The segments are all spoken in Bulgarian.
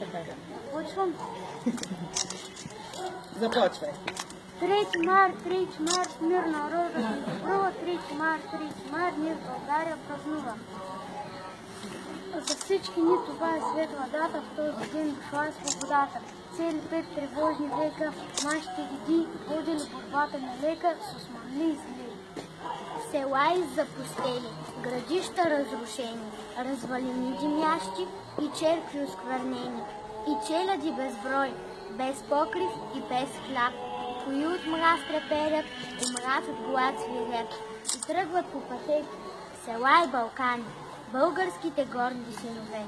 така. Почвам. Започвай. 3 март, мир народа си добрува, 3 март, ние в България празнува. За всички ни това е светла дата, в този ден дошла е свободата. Цели 5 тревожни века, нашите деди водили борбата на лека с османли и зле. Села и запустели, градища разрушени, развалини димящи и черкви осквернени, и челяди безброй, без покрив и без хляб, кои от мраз треперят и мраз от глад свирят, и тръгват по пътеки, села и Балкани, българските горди синове,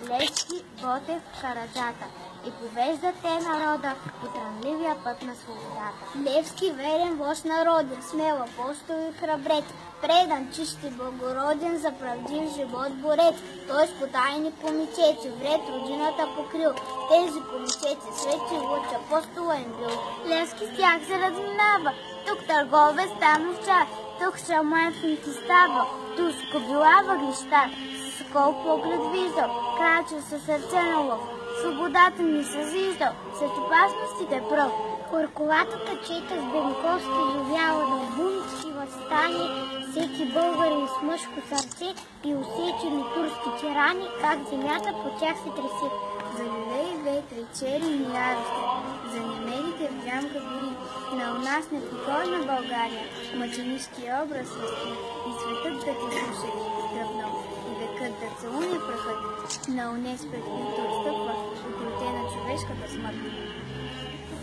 Левски, Ботев, Караджата, и повеждат те народа по трънливия път на свободата. Левски верен вожд народен, смел апостол и храбрец, предан, чист и благороден, за правдив живот борец. Той с потайни помичеци, вред родината покрил, тези помичеци свети луч апостола им бил. Левски с тях се разминава, тук търговец, там овчар, тук шамай в нити става, тук скобила въглищар, с кол поглед виждал, крачил със сърце на лъв, свободата ми съзиждал, след опасностите пръв. Горковато качета с Бенковски живяла на бунтски възстани, всеки българин с мъжко сърце и усечени турски тирани, как земята по тях се тресе. За лилеи ветри, черни ярости, за немелите в джамка гори, на у нас непокойна България, мъченически образ расти, и светът да ти слуша стръпнал, и векът да целуне прахът, на унес пред които отстъпва от руте на човешката смърт.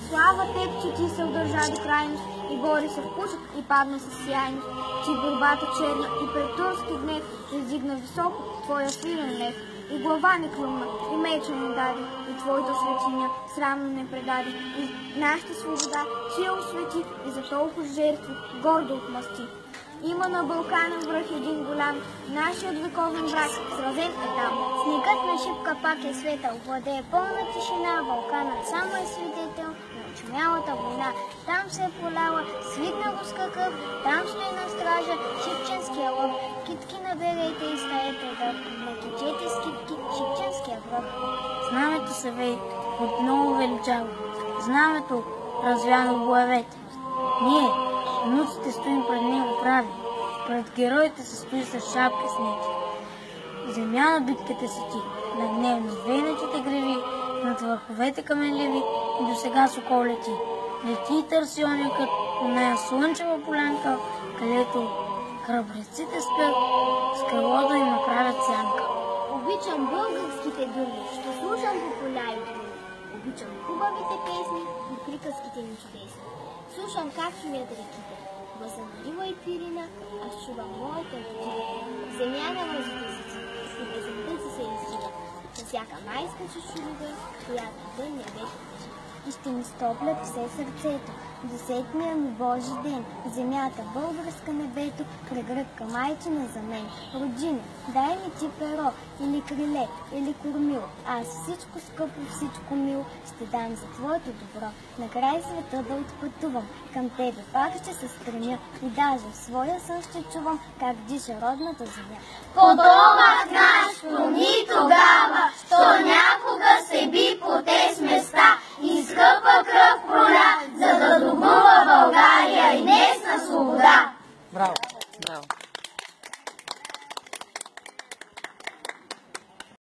Слава теб, че ти се удържа до крайност и бори се в пушек и падна с сияйност, че борбата черна и пред турски гнев издигна високо твоя свирен лев. И глава не клюмна, и меча не даде, и твоята светиня срамно не предаде, и нашата свобода ти я освети, и за толкова жертви гордо отмъсти. Има на Балкана връх един голям, нашият вековен враг, сразен е там. Снегът на шипка пак е светъл, владее пълна тишина, Балканът само е свидетел на очумялата война. Там се е поляла, свикнало с какъв, там стои на стража шипченския лъв. Китки наберете и стаете да накичете с китки шипченския връх. Знамето се вей отново величаво, знамето развяно в боевете. Ние, внуците, стоим пред него прави, пред героите се стои с шапка снети. Земя на битките си ти, на дневно вейнатите греви, над върховете каменливи и до сега сокол лети. Лети и търси оня по нея слънчева полянка, където храбреците спят, с крилото им направят сянка. Обичам българските думи, ще слушам по поля и думи. Обичам хубавите песни и приказките ни чудесни. Слушам как шумят реките, възъмнива и пирина, аз чувам моята родина. Земя на мъжите си и безумци се издига, за всяка майска чешуга, която ден небето тежи. И ще ми стоплят все сърцето, до сетния ми Божи ден, земята българска небето, прегръдка майчина за мен. Родине, дай ми ти перо, или криле, или кормил, аз всичко скъпо, всичко мил ще дам за твоето добро. На край света да отпътувам, към тебе пак ще се стремя и даже в своя сън ще чувам как диша родната земя. По домът наш, помни тогава!